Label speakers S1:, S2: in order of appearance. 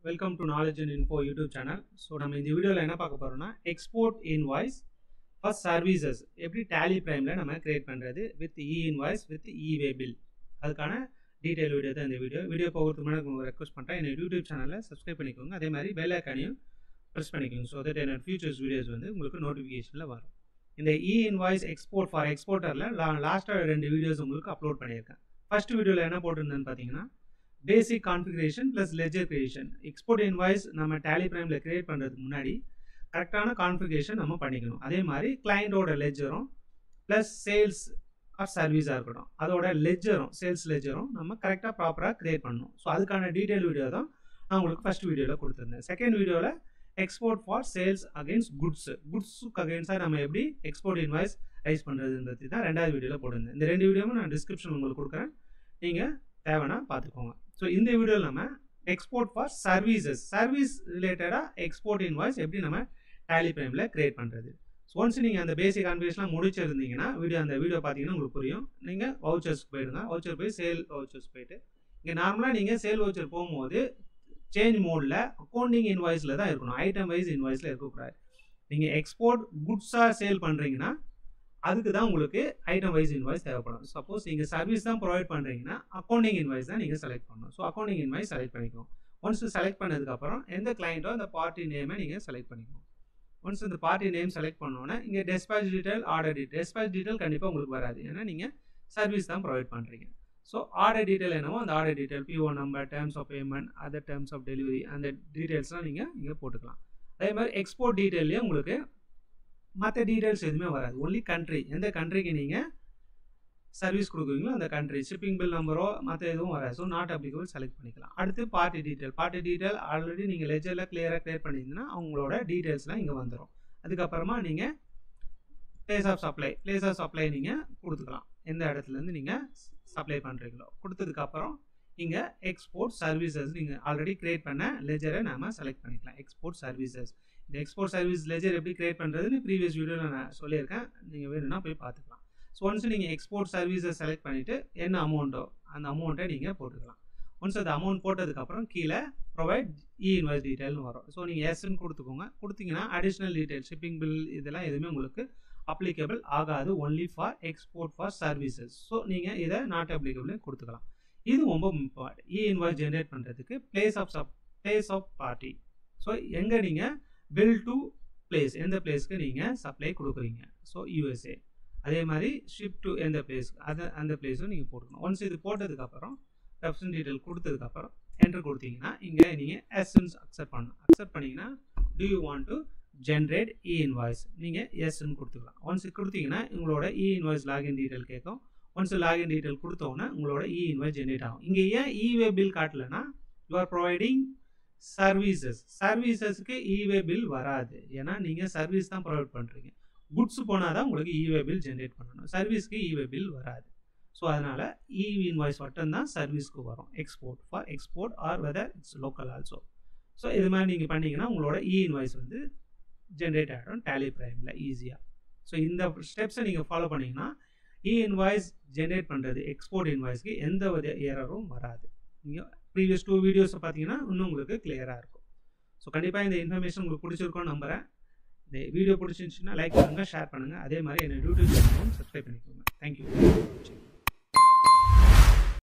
S1: Welcome to Knowledge and Info YouTube channel. So நம்ம இந்த வீடியோல என்ன பார்க்க போறோம்னா export invoice for services எப்படி Tally Primeல நம்ம கிரியேட் பண்றது with e-invoice with e-way bill அதுக்கான டீடைல் வீடியோ தான் இந்த வீடியோ போகிறதுக்கு முன்னாடி உங்களுக்கு ரெக்வெஸ்ட் பண்றேன் இந்த YouTube சேனலை சப்ஸ்கிரைப் பண்ணிக்கோங்க அதே மாதிரி பெல் ஐகானையும் பிரஸ் பண்ணிக்கோங்க so that என்னோட ஃபியூச்சர்ஸ் வீடியோஸ் வந்து உங்களுக்கு நோட்டிஃபிகேஷன்ல வரும் இந்த e-invoice export for exporterல லாஸ்டா ரெண்டு வீடியோஸ் உங்களுக்கு அப்லோட் பண்ணியிருக்கேன் ஃபர்ஸ்ட் வீடியோல என்ன போட்டிருந்தேன்னு பாத்தீங்கன்னா basic configuration plus ledger creation export invoice நம்ம Tally Primeல கிரியேட் பண்றதுக்கு முன்னாடி கரெக்ட்டான கான்ஃபிகரேஷன் நம்ம பண்ணிக்கணும் அதே மாதிரி கிளையண்டோட லெட்ஜரும் plus சேல்ஸ் ஆர் சர்வீஸா இருக்கட்டும் அதோட லெட்ஜரும் சேல்ஸ் லெட்ஜரும் நம்ம கரெக்ட்டா ப்ராப்பரா கிரியேட் பண்ணனும் சோ அதுக்கான டீடைல் வீடியோ தான் நான் உங்களுக்கு ஃபர்ஸ்ட் வீடியோல கொடுத்திருந்தேன் செகண்ட் வீடியோல export for sales against goodsக்கு அகைன்ஸ்டா நம்ம எப்படி export invoice ரைஸ் பண்றதுன்றது தான் இரண்டாவது வீடியோல போடுறேன் இந்த ரெண்டு வீடியோவும் நான் டிஸ்கிரிப்ஷன்ல உங்களுக்கு கொடுக்கிறேன் நீங்க தேவனா பாத்துக்கோங்க சோ இந்த வீடியோல நம்ம export for services service ரிலேட்டடா export invoice எப்படி நம்ம Tally Primeல கிரியேட் பண்றது சோ once நீங்க அந்த பேசிக் கான்ஃபிகரேஷன்லாம் முடிச்சிருந்தீங்கன்னா அந்த வீடியோ பாத்தீங்கன்னா உங்களுக்கு புரியும் நீங்க வவுச்சர்ஸ்க்கு போய்டுங்க வவுச்சர் போய் சேல் வவுச்சர்ஸ் போய்ட்டு இங்க நார்மலா நீங்க சேல் வவுச்சர் போயும்போது சேஞ்ச் மோட்ல அக்கவுண்டிங் இன்வாய்ஸ்ல தான் இருக்கணும் ஐட்டம் வைஸ் இன்வாய்ஸ்ல இருக்க கூடாது நீங்க எக்ஸ்போர்ட் குட்ஸா சேல் பண்றீங்கன்னா அதுக்கு தான் உங்களுக்கு ஐட்டம் வைஸ் இன்வாய்ஸ் தேவைப்படும் சப்போஸ் நீங்க சர்வீஸ் தான் ப்ரொவைட் பண்றீங்கன்னா அக்கவுண்டிங் இன்வாய்ஸ் தான் நீங்க செலக்ட் பண்ணணும் சோ அக்கவுண்டிங் இன்வாய்ஸ் செலக்ட் பண்ணிக்கோங்க ஒன்ஸ் செலக்ட் பண்ணதுக்கு அப்புறம் எந்த கிளையண்டோ அந்த பார்ட்டி நேமை நீங்க செலக்ட் பண்ணிக்கோங்க ஒன்ஸ் இந்த பார்ட்டி நேம் செலக்ட் பண்ணோனே இங்க dispatch detail order detail dispatch detail கண்டிப்பா உங்களுக்கு வராது ஏன்னா நீங்க சர்வீஸ் தான் ப்ரொவைட் பண்றீங்க சோ ஆர்டர் டீடைல் என்னவோ அந்த order detail PO number terms of payment other terms of delivery அந்த டீடைல்ஸ்லாம் நீங்க இங்க போட்டுக்கலாம் அதே மாதிரி எக்ஸ்போர்ட் டீடைல்லயே உங்களுக்கு மற்ற டீடைல்ஸ் எதுவுமே வராது ஒன்லி கண்ட்ரி எந்த கண்ட்ரிக்கு நீங்க சர்வீஸ் கொடுக்குறீங்களோ அந்த கண்ட்ரி ஷிப்பிங் பில் நம்பரோ மற்ற எதுவும் வராது ஸோ நாட் அப்ளிகபிள் செலக்ட் பண்ணிக்கலாம் அடுத்து பார்ட்டி டீடைல் ஆல்ரெடி நீங்கள் லெஜரில் கிளியர் பண்ணியிருந்தீங்கன்னா அவங்களோட டீடைல்ஸ்லாம் இங்கே வந்துடும் அதுக்கப்புறமா நீங்கள் பிளேஸ் ஆஃப் சப்ளை நீங்கள் கொடுத்துக்கலாம் எந்த இடத்துலேருந்து நீங்கள் சப்ளை பண்ணுறீங்களோ கொடுத்ததுக்கப்புறம் இங்கே எக்ஸ்போர்ட் சர்வீசஸ் நீங்கள் ஆல்ரெடி கிரியேட் பண்ண லெஜரை நாம செலக்ட் பண்ணிக்கலாம் எக்ஸ்போர்ட் சர்வீசஸ் இந்த எக்ஸ்போர்ட் சர்வீஸ் லெஜர் எப்படி கிரியேட் பண்ணுறதுன்னு ப்ரீவியஸ் வீடியோவில் நான் சொல்லியிருக்கேன் நீங்கள் வேணும்னா போய் பார்த்துக்கலாம் ஸோ ஒன்ஸ் நீங்கள் எக்ஸ்போர்ட் சர்வீஸை செலக்ட் பண்ணிவிட்டு என்ன அமௌண்ட்டோ அந்த அமௌண்ட்டை நீங்கள் போட்டுக்கலாம் ஒன்ஸ் அந்த அமௌண்ட் போட்டதுக்கப்புறம் கீழே ப்ரொவைட் இன்வாய்ஸ் டீடைல்னு வரும் ஸோ நீங்கள் எஸ்ன்னு கொடுத்தீங்கன்னா அடிஷ்னல் டீடைல் ஷிப்பிங் பில் இதெல்லாம் எதுவுமே உங்களுக்கு அப்ளிகபிள் ஆகாது only for export for services so நீங்கள் இதை நாட் அப்ளிகபிள் கொடுத்துக்கலாம் இது ரொம்ப இம்பார்ட்டன்ட் இன்வாய்ஸ் ஜென்ரேட் பண்ணுறதுக்கு பிளேஸ் ஆஃப் பார்ட்டி ஸோ எங்கே நீங்கள் பில் டு பிளேஸ் எந்த பிளேஸ்க்கு நீங்கள் சப்ளை கொடுக்குறீங்க ஸோ USA அதே மாதிரி ஷிப் டு எந்த பிளேஸ் அந்த பிளேஸும் நீங்கள் போட்டுக்கணும் ஒன்ஸ் இது போட்டதுக்கப்புறம் ரெஃபரன்ஸ் டீடைல் கொடுத்ததுக்கப்புறம் என்டர் கொடுத்தீங்கன்னா இங்கே நீங்கள் எஸ்ன்னு அக்செப்ட் பண்ணணும் அக்செப்ட் பண்ணிங்கன்னா do you want to generate e-invoice நீங்கள் எஸ்ன்னு கொடுத்துக்கலாம் ஒன்ஸ் கொடுத்தீங்கன்னா உங்களோட e-invoice லாகின் டீடைல் கேட்கும் ஒன்ஸ் லாகின் டீடைல் கொடுத்தோன்னா உங்களோட e-invoice ஜென்ரேட் ஆகும் இங்கே ஏன் e-way பில் காட்டலன்னா you are providing சர்வீசஸ்க்கு e-way பில் வராது ஏன்னா நீங்க சர்வீஸ் தான் ப்ரொவைட் பண்றீங்க குட்ஸ் போனாதான் உங்களுக்கு e-way பில் ஜெனரேட் பண்ணணும் சர்வீஸ்க்கு e-way பில் வராது ஸோ அதனால இன்வாய்ஸ் மட்டும் தான் சர்வீஸ்க்கு வரும் export or whether it's local also so இது மாதிரி நீங்க பண்ணீங்கன்னா உங்களோட இன்வாய்ஸ் வந்து ஜென்ரேட் ஆகிடும் Tally Primeல ஈஸியா ஸோ இந்த ஸ்டெப்ஸை நீங்க ஃபாலோ பண்ணீங்கன்னா இன்வாய்ஸ் ஜென்ரேட் பண்றது எக்ஸ்போர்ட் இன்வாய்ஸ்க்கு எந்த ஒரு எரரும் வராது நீங்க ப்ரீவியஸ் 2 வீடியோஸ் பார்த்தீங்கன்னா இன்னும் உங்களுக்கு கிளியரா இருக்கும் ஸோ கண்டிப்பாக இந்த இன்ஃபர்மேஷன் உங்களுக்கு பிடிச்சிருக்கும்னு நம்புறேன் இந்த வீடியோ பிடிச்சிருந்துச்சுன்னா லைக் பண்ணுங்க ஷேர் பண்ணுங்க அதே மாதிரி என்ன யூடியூப் சேனலும் சப்ஸ்கிரைப் பண்ணிக்கோங்க தேங்க்யூ